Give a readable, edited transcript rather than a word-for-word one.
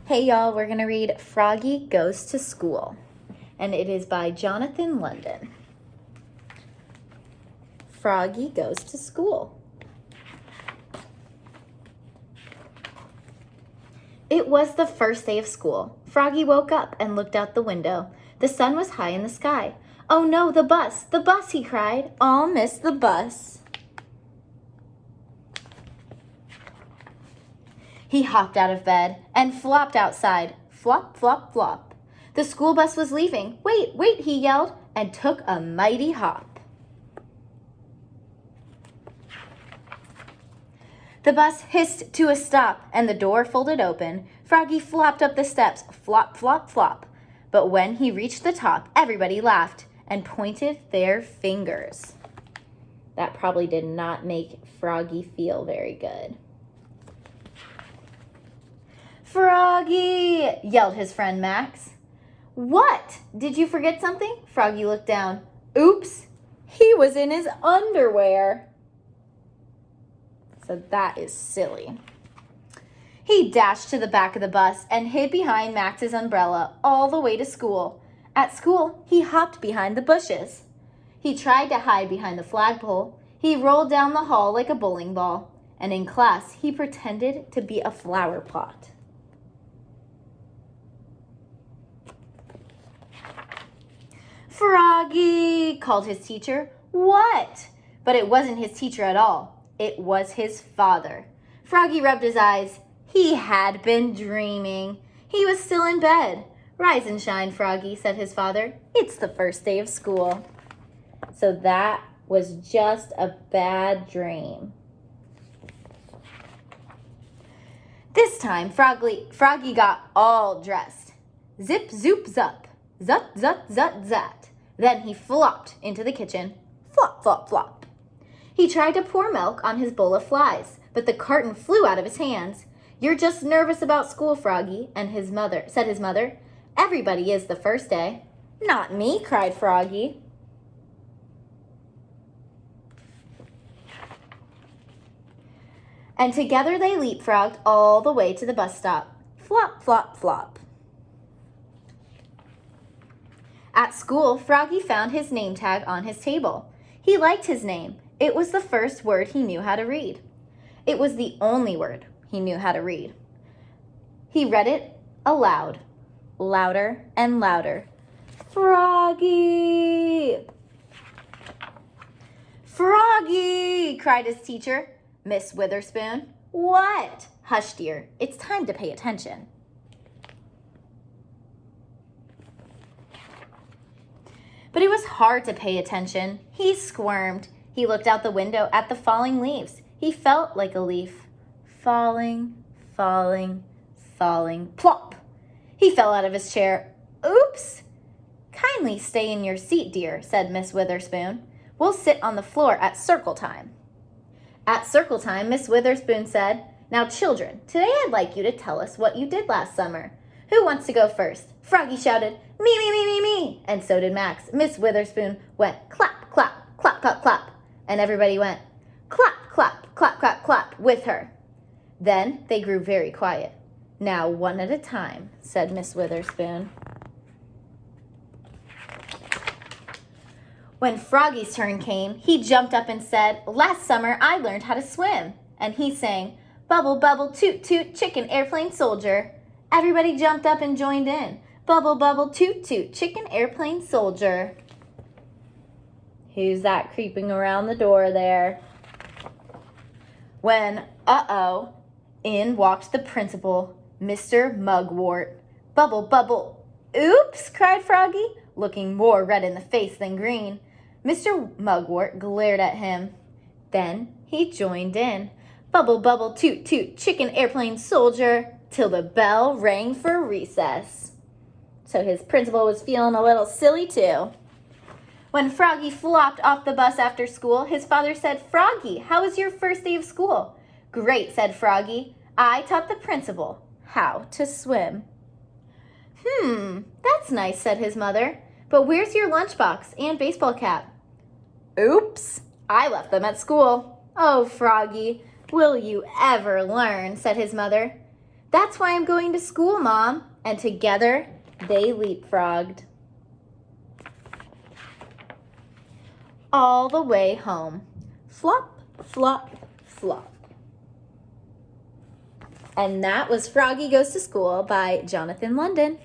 Hey y'all, we're going to read Froggy Goes to School, and it is by Jonathan London. Froggy Goes to School. It was the first day of school. Froggy woke up and looked out the window. The sun was high in the sky. "Oh no, the bus, he cried. I'll miss the bus." He hopped out of bed and flopped outside. Flop, flop, flop. The school bus was leaving. "Wait, wait," he yelled, and took a mighty hop. The bus hissed to a stop, and the door folded open. Froggy flopped up the steps, flop, flop, flop. But when he reached the top, everybody laughed and pointed their fingers. That probably did not make Froggy feel very good. "Froggy!" yelled his friend Max. "What? Did you forget something?" Froggy looked down. Oops, he was in his underwear. So that is silly. He dashed to the back of the bus and hid behind Max's umbrella all the way to school. At school, he hopped behind the bushes. He tried to hide behind the flagpole. He rolled down the hall like a bowling ball. And in class, he pretended to be a flower pot. "Froggy!" called his teacher. "What?" But it wasn't his teacher at all. It was his father. Froggy rubbed his eyes. He had been dreaming. He was still in bed. "Rise and shine, Froggy," said his father. "It's the first day of school." So that was just a bad dream. This time, Froggy got all dressed. Zip, zoop, zup. Zut, zut, zut, zat. Then he flopped into the kitchen. Flop, flop, flop. He tried to pour milk on his bowl of flies, but the carton flew out of his hands. "You're just nervous about school, Froggy," said his mother. "Everybody is the first day." "Not me," cried Froggy. And together they leapfrogged all the way to the bus stop. Flop, flop, flop. At school, Froggy found his name tag on his table. He liked his name. It was the first word he knew how to read. It was the only word he knew how to read. He read it aloud, louder and louder. "Froggy! Froggy!" cried his teacher, Miss Witherspoon. "What?" "Hush, dear. It's time to pay attention." But it was hard to pay attention. He squirmed. He looked out the window at the falling leaves. He felt like a leaf. Falling, falling, falling. Plop! He fell out of his chair. "Oops!" "Kindly stay in your seat, dear," said Miss Witherspoon. "We'll sit on the floor at circle time." At circle time, Miss Witherspoon said, "Now, children, today I'd like you to tell us what you did last summer. Who wants to go first?" Froggy shouted, "Me, me, me, me, me." And so did Max. Miss Witherspoon went clap, clap, clap, clap, clap. And everybody went clap, clap, clap, clap, clap with her. Then they grew very quiet. "Now, one at a time," said Miss Witherspoon. When Froggy's turn came, he jumped up and said, "Last summer I learned how to swim." And he sang, "Bubble, bubble, toot, toot, chicken airplane soldier." Everybody jumped up and joined in. "Bubble, bubble, toot, toot, chicken airplane soldier." Who's that creeping around the door there? When, in walked the principal, Mr. Mugwort. "Bubble, bubble." "Oops," cried Froggy, looking more red in the face than green. Mr. Mugwort glared at him. Then he joined in. "Bubble, bubble, toot, toot, chicken airplane soldier," till the bell rang for recess. So his principal was feeling a little silly too. When Froggy flopped off the bus after school, his father said, "Froggy, how was your first day of school?" "Great," said Froggy. "I taught the principal how to swim." That's nice," said his mother. "But where's your lunchbox and baseball cap?" "Oops, I left them at school." "Oh, Froggy, will you ever learn?" said his mother. That's why I'm going to school, Mom. And together, they leapfrogged. All the way home. Flop, flop, flop. And that was Froggy Goes to School by Jonathan London.